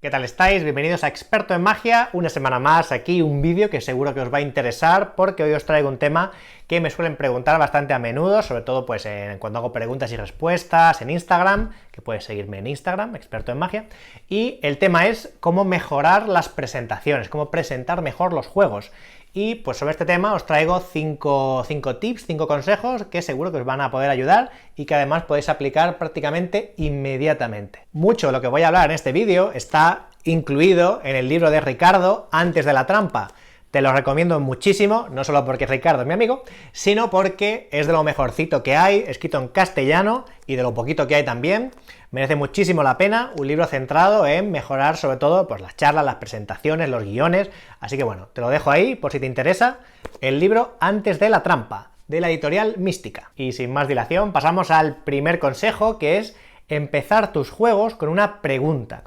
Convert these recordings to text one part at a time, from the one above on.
¿Qué tal estáis? Bienvenidos a Experto en Magia, una semana más aquí, un vídeo que seguro que os va a interesar porque hoy os traigo un tema que me suelen preguntar bastante a menudo, sobre todo pues cuando hago preguntas y respuestas en Instagram, que puedes seguirme en Instagram, Experto en Magia, y el tema es cómo mejorar las presentaciones, cómo presentar mejor los juegos. Y pues sobre este tema os traigo 5 tips, 5 consejos que seguro que os van a poder ayudar y que además podéis aplicar prácticamente inmediatamente. Mucho de lo que voy a hablar en este vídeo está incluido en el libro de Ricardo, Antes de la trampa. Te lo recomiendo muchísimo, no solo porque Ricardo es mi amigo, sino porque es de lo mejorcito que hay, escrito en castellano, y de lo poquito que hay también. Merece muchísimo la pena, un libro centrado en mejorar sobre todo pues, las charlas, las presentaciones, los guiones, así que bueno, te lo dejo ahí por si te interesa, el libro Antes de la trampa, de la editorial Mística. Y sin más dilación, pasamos al primer consejo, que es empezar tus juegos con una pregunta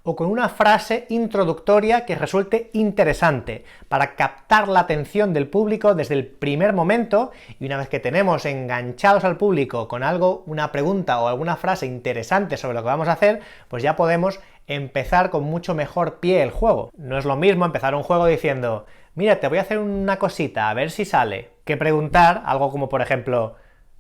o con una frase introductoria que resulte interesante, para captar la atención del público desde el primer momento, y una vez que tenemos enganchados al público con algo, una pregunta o alguna frase interesante sobre lo que vamos a hacer, pues ya podemos empezar con mucho mejor pie el juego. No es lo mismo empezar un juego diciendo, mira, te voy a hacer una cosita, a ver si sale, que preguntar algo como, por ejemplo,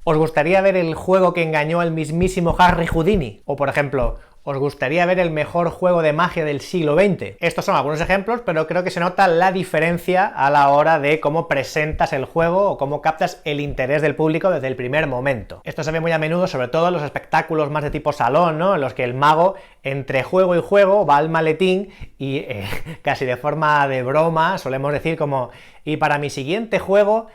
¿os gustaría ver el juego que engañó al mismísimo Harry Houdini? O, por ejemplo, ¿os gustaría ver el mejor juego de magia del siglo XX? Estos son algunos ejemplos, pero creo que se nota la diferencia a la hora de cómo presentas el juego o cómo captas el interés del público desde el primer momento. Esto se ve muy a menudo, sobre todo en los espectáculos más de tipo salón, ¿no? En los que el mago, entre juego y juego, va al maletín y casi de forma de broma solemos decir como, y para mi siguiente juego,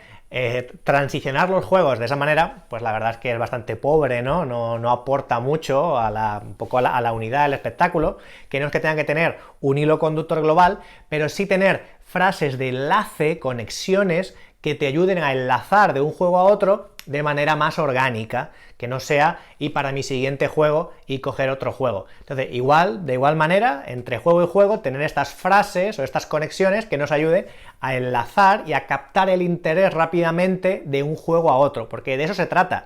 transicionar los juegos de esa manera, pues la verdad es que es bastante pobre, ¿no? No aporta mucho un poco a la unidad del espectáculo, que no es que tengan que tener un hilo conductor global, pero sí tener frases de enlace, conexiones, que te ayuden a enlazar de un juego a otro de manera más orgánica, que no sea y para mi siguiente juego y coger otro juego. Entonces, de igual manera, entre juego y juego, tener estas frases o estas conexiones que nos ayuden a enlazar y a captar el interés rápidamente de un juego a otro, porque de eso se trata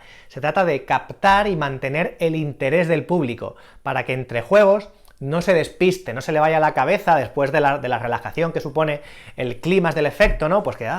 de captar y mantener el interés del público, para que entre juegos no se despiste, no se le vaya a la cabeza después de la relajación que supone el clímax del efecto, ¿no? Pues que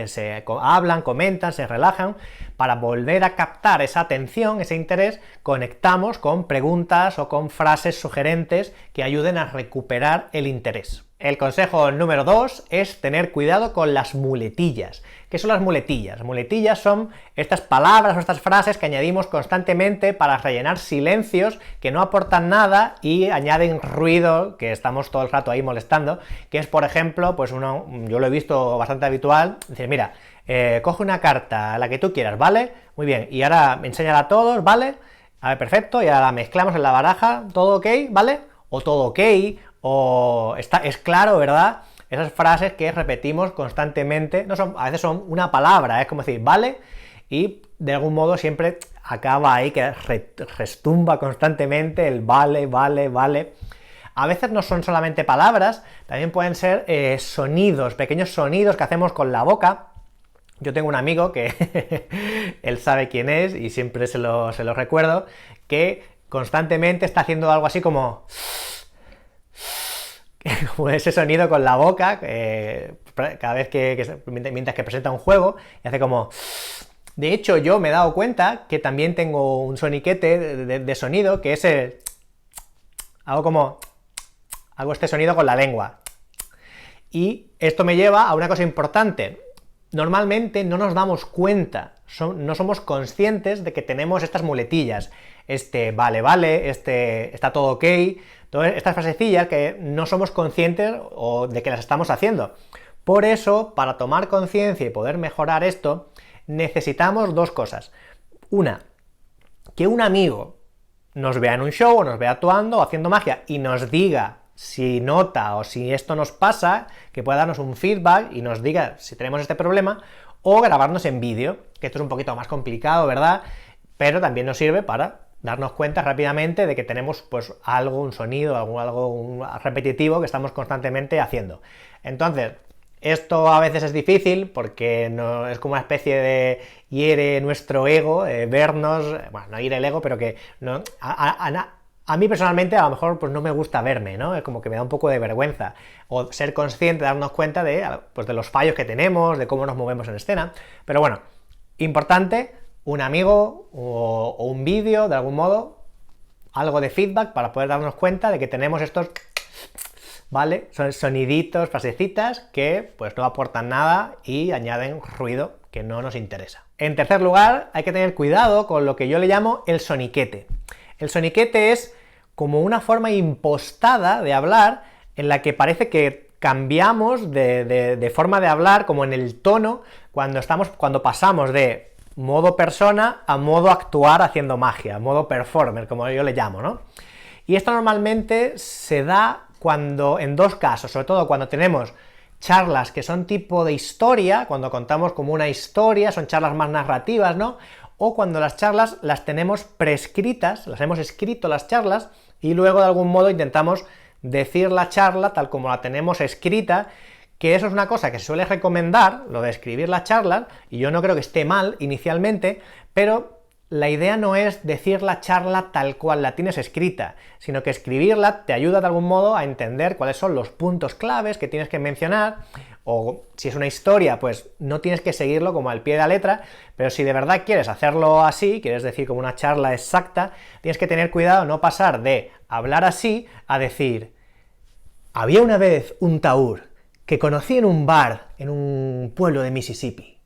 se hablan, comentan, se relajan. Para volver a captar esa atención, ese interés, conectamos con preguntas o con frases sugerentes que ayuden a recuperar el interés. El consejo número 2 es tener cuidado con las muletillas. ¿Qué son las muletillas? Muletillas son estas palabras o estas frases que añadimos constantemente para rellenar silencios que no aportan nada y añaden ruido que estamos todo el rato ahí molestando, que es, por ejemplo, pues yo lo he visto bastante habitual, decir, mira, coge una carta, la que tú quieras, ¿vale? Muy bien, y ahora enséñala a todos, ¿vale? A ver, perfecto, y ahora la mezclamos en la baraja, ¿todo ok? ¿Vale? O todo ok, o es claro, ¿verdad? Esas frases que repetimos constantemente, a veces son una palabra, es como decir, ¿vale? Y de algún modo siempre acaba ahí, que restumba constantemente el vale, vale, vale. A veces no son solamente palabras, también pueden ser sonidos, pequeños sonidos que hacemos con la boca. Yo tengo un amigo que él sabe quién es y siempre se lo recuerdo, que constantemente está haciendo algo así como ese sonido con la boca, cada vez mientras que presenta un juego, y hace como... De hecho, yo me he dado cuenta que también tengo un soniquete de sonido, que es el... Hago este sonido con la lengua. Y esto me lleva a una cosa importante. Normalmente no nos damos cuenta, no somos conscientes de que tenemos estas muletillas. Vale, está todo ok, todas estas frasecillas que no somos conscientes o de que las estamos haciendo. Por eso, para tomar conciencia y poder mejorar esto, necesitamos dos cosas. Una, que un amigo nos vea en un show, o nos vea actuando o haciendo magia y nos diga si nota o si esto nos pasa, que pueda darnos un feedback y nos diga si tenemos este problema, o grabarnos en vídeo, que esto es un poquito más complicado, ¿verdad? Pero también nos sirve para darnos cuenta rápidamente de que tenemos pues un sonido, algo repetitivo que estamos constantemente haciendo. Entonces, esto a veces es difícil porque no, es como una especie de hiere nuestro ego, vernos, bueno, no hiere el ego, pero que no, A mí personalmente a lo mejor pues no me gusta verme, ¿no? Es como que me da un poco de vergüenza, o ser consciente, darnos cuenta de, pues, de los fallos que tenemos, de cómo nos movemos en escena, pero bueno, importante, un amigo o un vídeo, de algún modo, algo de feedback para poder darnos cuenta de que tenemos estos, ¿vale? Son soniditos, frasecitas que pues no aportan nada y añaden ruido que no nos interesa. En tercer lugar, hay que tener cuidado con lo que yo le llamo el soniquete. El soniquete es como una forma impostada de hablar en la que parece que cambiamos de forma de hablar, como en el tono, cuando pasamos de modo persona a modo actuar haciendo magia, modo performer, como yo le llamo, ¿no? Y esto normalmente se da en dos casos, sobre todo cuando tenemos charlas que son tipo de historia, cuando contamos como una historia, son charlas más narrativas, ¿no? O cuando las charlas las tenemos prescritas, las hemos escrito las charlas, y luego de algún modo intentamos decir la charla tal como la tenemos escrita, que eso es una cosa que se suele recomendar, lo de escribir las charlas, y yo no creo que esté mal inicialmente, pero la idea no es decir la charla tal cual la tienes escrita, sino que escribirla te ayuda de algún modo a entender cuáles son los puntos claves que tienes que mencionar, o si es una historia, pues no tienes que seguirlo como al pie de la letra, pero si de verdad quieres hacerlo así, quieres decir como una charla exacta, tienes que tener cuidado no pasar de hablar así a decir: había una vez un tahúr que conocí en un bar en un pueblo de Mississippi.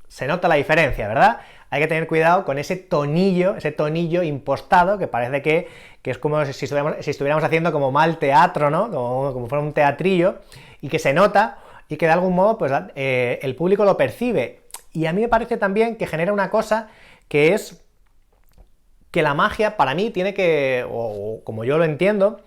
Se nota la diferencia, ¿verdad? Hay que tener cuidado con ese tonillo impostado, que parece que es como si estuviéramos haciendo como mal teatro, ¿no? Como fuera un teatrillo, y que se nota, y que de algún modo pues, el público lo percibe. Y a mí me parece también que genera una cosa que es que la magia, para mí, tiene que, o como yo lo entiendo,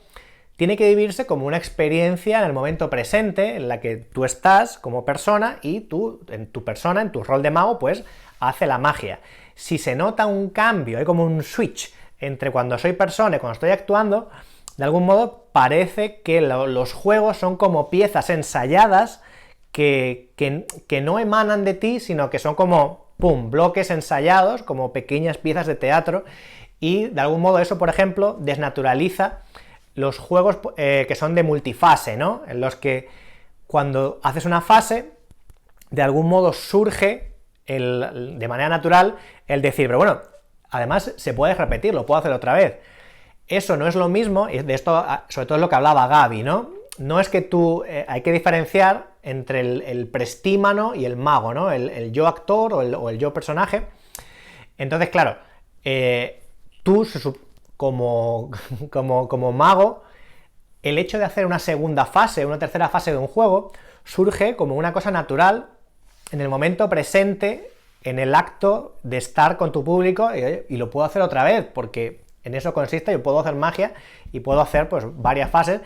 tiene que vivirse como una experiencia en el momento presente, en la que tú estás como persona y tú, en tu persona, en tu rol de mago, pues hace la magia. Si se nota un cambio, hay como un switch entre cuando soy persona y cuando estoy actuando, de algún modo parece que los juegos son como piezas ensayadas que no emanan de ti, sino que son como, ¡pum!, bloques ensayados, como pequeñas piezas de teatro, y de algún modo eso, por ejemplo, desnaturaliza los juegos que son de multifase, ¿no? En los que cuando haces una fase, de algún modo surge de manera natural el decir, pero bueno, además se puede repetir, lo puedo hacer otra vez. Eso no es lo mismo, y de esto sobre todo es lo que hablaba Gaby, ¿no? No es que hay que diferenciar entre el prestímano y el mago, ¿no? El yo actor o el yo personaje. Entonces, claro, tú como mago, el hecho de hacer una segunda fase, una tercera fase de un juego, surge como una cosa natural en el momento presente, en el acto de estar con tu público, y lo puedo hacer otra vez, porque en eso consiste, yo puedo hacer magia y puedo hacer pues varias fases,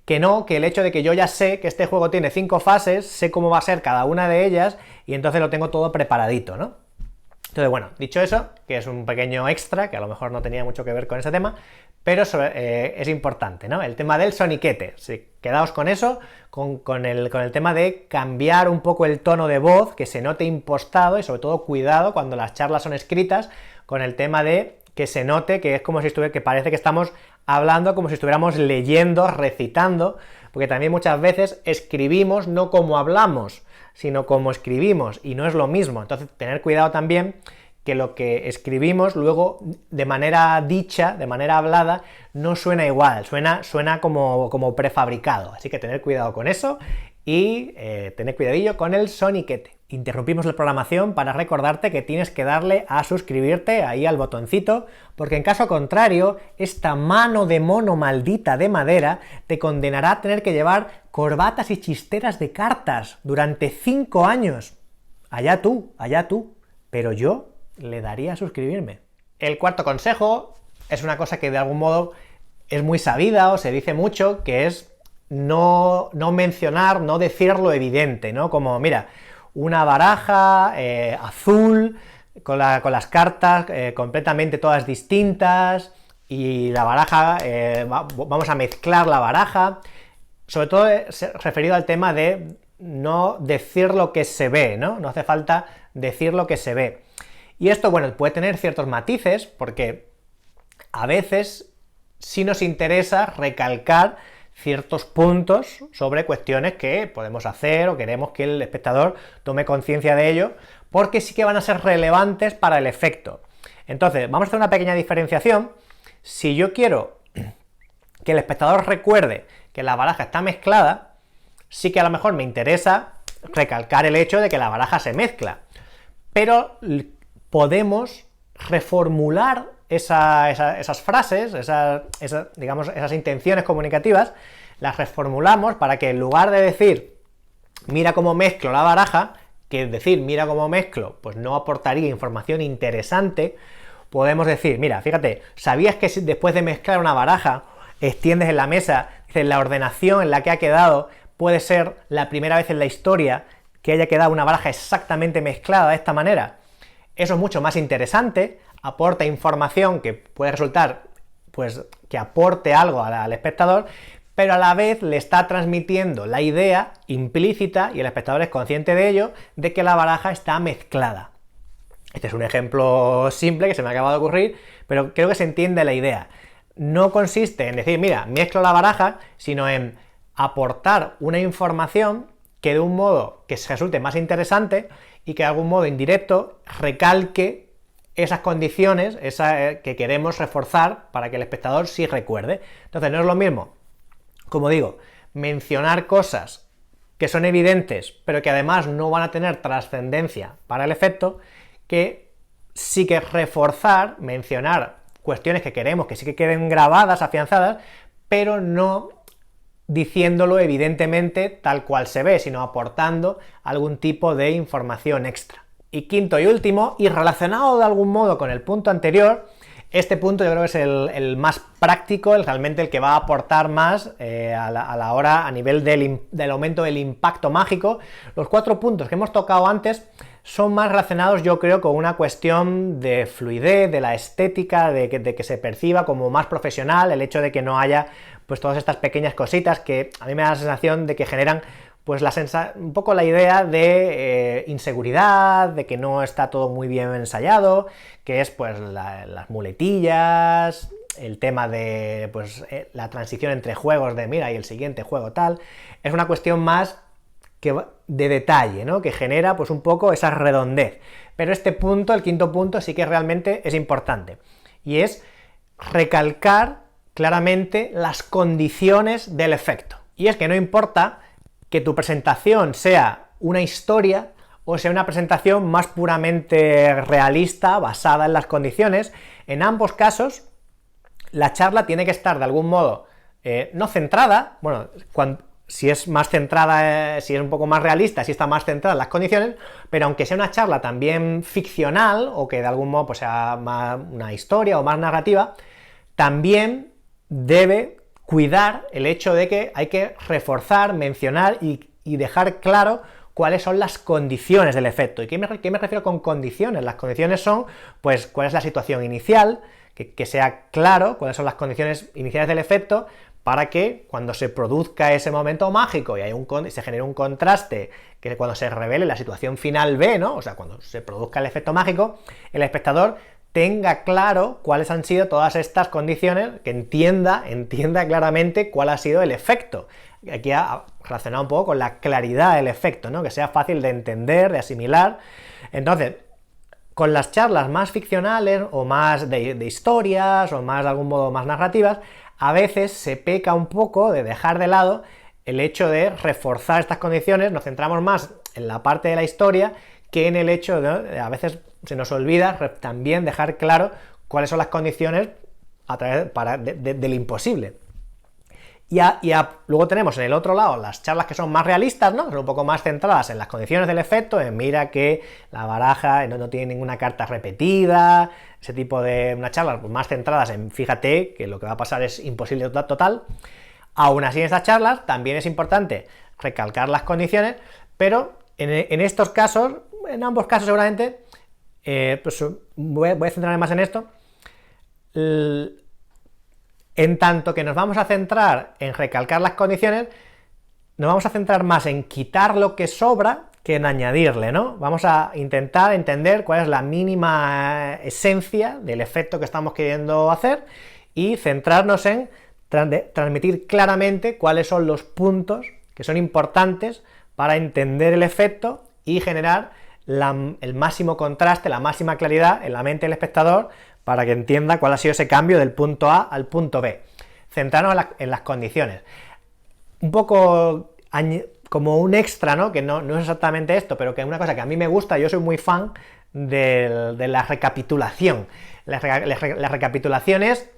que el hecho de que yo ya sé que este juego tiene 5 fases, sé cómo va a ser cada una de ellas, y entonces lo tengo todo preparadito, ¿no? Entonces, bueno, dicho eso, que es un pequeño extra, que a lo mejor no tenía mucho que ver con ese tema, pero es importante, ¿no? El tema del soniquete. Sí, quedaos con eso, con el tema de cambiar un poco el tono de voz, que se note impostado, y sobre todo cuidado cuando las charlas son escritas, con el tema de que se note que es como si que parece que estamos hablando como si estuviéramos leyendo, recitando, porque también muchas veces escribimos no como hablamos, sino como escribimos, y no es lo mismo. Entonces, tener cuidado también que lo que escribimos luego de manera dicha, de manera hablada, no suena igual, suena como prefabricado. Así que tener cuidado con eso y tener cuidadillo con el soniquete. Interrumpimos la programación para recordarte que tienes que darle a suscribirte ahí al botoncito, porque en caso contrario, esta mano de mono maldita de madera te condenará a tener que llevar corbatas y chisteras de cartas durante 5 años. Allá tú, pero yo le daría a suscribirme. El cuarto consejo es una cosa que de algún modo es muy sabida o se dice mucho, que es no mencionar, no decir lo evidente, ¿no? Como, mira, una baraja azul, con las cartas completamente todas distintas, y la baraja, vamos a mezclar la baraja, sobre todo referido al tema de no decir lo que se ve, ¿no? No hace falta decir lo que se ve. Y esto, bueno, puede tener ciertos matices, porque a veces si nos interesa recalcar ciertos puntos sobre cuestiones que podemos hacer o queremos que el espectador tome conciencia de ello, porque sí que van a ser relevantes para el efecto. Entonces, vamos a hacer una pequeña diferenciación. Si yo quiero que el espectador recuerde que la baraja está mezclada, sí que a lo mejor me interesa recalcar el hecho de que la baraja se mezcla, pero podemos reformular esas frases, digamos, esas intenciones comunicativas, las reformulamos para que en lugar de decir mira cómo mezclo la baraja, que decir mira cómo mezclo pues no aportaría información interesante, podemos decir, mira, fíjate, ¿sabías que si después de mezclar una baraja extiendes en la mesa, la ordenación en la que ha quedado puede ser la primera vez en la historia que haya quedado una baraja exactamente mezclada de esta manera? Eso es mucho más interesante, aporta información que puede resultar, pues, que aporte algo al espectador, pero a la vez le está transmitiendo la idea implícita, y el espectador es consciente de ello, de que la baraja está mezclada. Este es un ejemplo simple que se me acaba de ocurrir, pero creo que se entiende la idea. No consiste en decir, mira, mezclo la baraja, sino en aportar una información que de un modo que resulte más interesante y que de algún modo indirecto recalque esas condiciones que queremos reforzar para que el espectador sí recuerde. Entonces no es lo mismo, como digo, mencionar cosas que son evidentes pero que además no van a tener trascendencia para el efecto, que sí que reforzar, mencionar cuestiones que queremos que sí que queden grabadas, afianzadas, pero no diciéndolo evidentemente tal cual se ve, sino aportando algún tipo de información extra. Y quinto y último, y relacionado de algún modo con el punto anterior, este punto yo creo que es el más práctico, realmente el que va a aportar más a la hora, a nivel del aumento del impacto mágico. Los 4 puntos que hemos tocado antes son más relacionados, yo creo, con una cuestión de fluidez, de la estética, de que se perciba como más profesional, el hecho de que no haya pues todas estas pequeñas cositas que a mí me da la sensación de que generan pues un poco la idea de inseguridad, de que no está todo muy bien ensayado, que es pues las muletillas, el tema de pues la transición entre juegos de mira y el siguiente juego tal. Es una cuestión más de detalle, ¿no? Que genera pues un poco esa redondez. Pero este punto, el quinto punto, sí que realmente es importante, y es recalcar claramente las condiciones del efecto. Y es que no importa que tu presentación sea una historia o sea una presentación más puramente realista, basada en las condiciones, en ambos casos la charla tiene que estar de algún modo no centrada, bueno, si es más centrada, si es un poco más realista, si está más centrada en las condiciones, pero aunque sea una charla también ficcional, o que de algún modo pues, sea más una historia o más narrativa, también debe cuidar el hecho de que hay que reforzar, mencionar y dejar claro cuáles son las condiciones del efecto. ¿Y qué me refiero con condiciones? Las condiciones son, pues, cuál es la situación inicial, que sea claro cuáles son las condiciones iniciales del efecto, para que cuando se produzca ese momento mágico y se genere un contraste, que cuando se revele la situación final B, ¿no? O sea, cuando se produzca el efecto mágico, el espectador tenga claro cuáles han sido todas estas condiciones, que entienda claramente cuál ha sido el efecto. Aquí ha relacionado un poco con la claridad del efecto, ¿no? Que sea fácil de entender, de asimilar. Entonces, con las charlas más ficcionales o más de historias o más de algún modo más narrativas, a veces se peca un poco de dejar de lado el hecho de reforzar estas condiciones, nos centramos más en la parte de la historia que en el hecho de, a veces se nos olvida también dejar claro cuáles son las condiciones a través del imposible. Luego tenemos en el otro lado las charlas que son más realistas, ¿no? Son un poco más centradas en las condiciones del efecto, en mira que la baraja no tiene ninguna carta repetida, ese tipo de unas charlas pues, más centradas en fíjate que lo que va a pasar es imposible total. Aún así en estas charlas también es importante recalcar las condiciones, pero en estos casos, en ambos casos seguramente, pues voy a centrarme más en esto. En tanto que nos vamos a centrar en recalcar las condiciones, nos vamos a centrar más en quitar lo que sobra que en añadirle, ¿no? Vamos a intentar entender cuál es la mínima esencia del efecto que estamos queriendo hacer y centrarnos en transmitir claramente cuáles son los puntos que son importantes para entender el efecto y generar el máximo contraste, la máxima claridad en la mente del espectador para que entienda cuál ha sido ese cambio del punto A al punto B. Centrarnos en las condiciones. Un poco como un extra, ¿no? Que no es exactamente esto, pero que es una cosa que a mí me gusta, yo soy muy fan de la recapitulación. La recapitulación es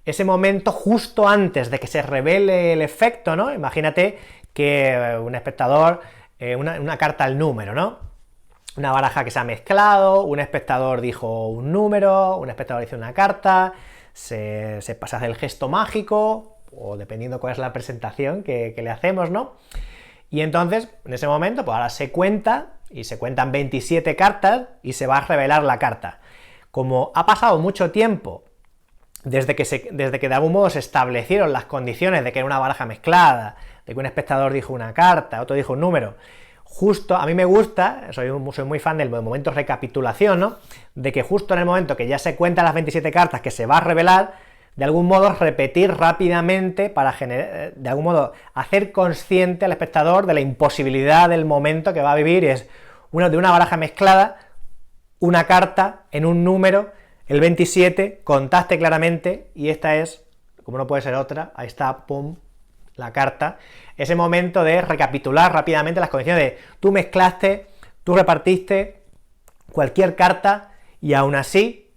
ese momento justo antes de que se revele el efecto, ¿no? Imagínate que un espectador, una carta al número, ¿no? Una baraja que se ha mezclado, un espectador dijo un número, un espectador dice una carta, se hace el gesto mágico, o dependiendo cuál es la presentación que le hacemos, ¿no? Y entonces, en ese momento, pues ahora se cuenta, y se cuentan 27 cartas, y se va a revelar la carta. Como ha pasado mucho tiempo desde que de algún modo se establecieron las condiciones de que era una baraja mezclada, de que un espectador dijo una carta, otro dijo un número, justo, a mí me gusta, soy muy fan del momento de recapitulación, ¿no? De que justo en el momento que ya se cuentan las 27 cartas que se va a revelar, de algún modo repetir rápidamente para generar, de algún modo hacer consciente al espectador de la imposibilidad del momento que va a vivir, y es de una baraja mezclada, una carta en un número, el 27, contaste claramente, y esta es, como no puede ser otra, ahí está, pum, la carta. Ese momento de recapitular rápidamente las condiciones de tú mezclaste, tú repartiste cualquier carta, y aún así,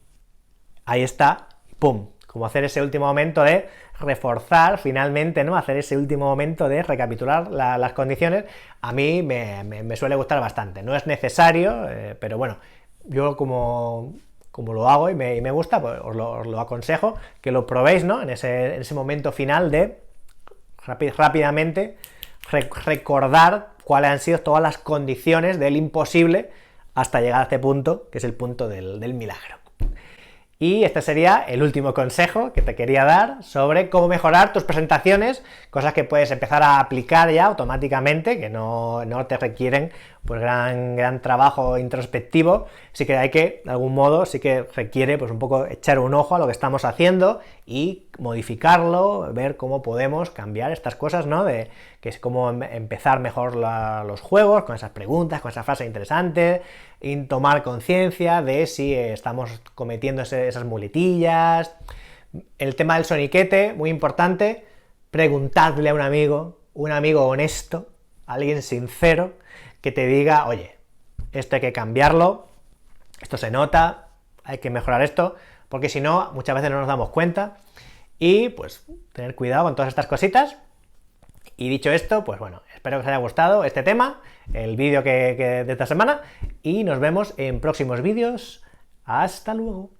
ahí está, pum, como hacer ese último momento de reforzar finalmente, ¿no? Hacer ese último momento de recapitular las condiciones, a mí me suele gustar bastante. No es necesario, pero bueno, yo como lo hago y me gusta, pues os lo aconsejo, que lo probéis, ¿no? En ese momento final de rápidamente recordar cuáles han sido todas las condiciones del imposible hasta llegar a este punto, que es el punto del milagro. Y este sería el último consejo que te quería dar sobre cómo mejorar tus presentaciones, cosas que puedes empezar a aplicar ya automáticamente, que no te requieren pues gran trabajo introspectivo. Sí que hay que, de algún modo, sí que requiere pues un poco echar un ojo a lo que estamos haciendo y modificarlo, ver cómo podemos cambiar estas cosas, ¿no? Que es cómo empezar mejor los juegos, con esas preguntas, con esas frases interesantes, y tomar conciencia de si estamos cometiendo esas muletillas. El tema del soniquete, muy importante, preguntadle a un amigo honesto, alguien sincero, que te diga, oye, esto hay que cambiarlo, esto se nota, hay que mejorar esto, porque si no, muchas veces no nos damos cuenta, y pues tener cuidado con todas estas cositas. Y dicho esto, pues bueno, espero que os haya gustado este tema, el vídeo de esta semana, y nos vemos en próximos vídeos. ¡Hasta luego!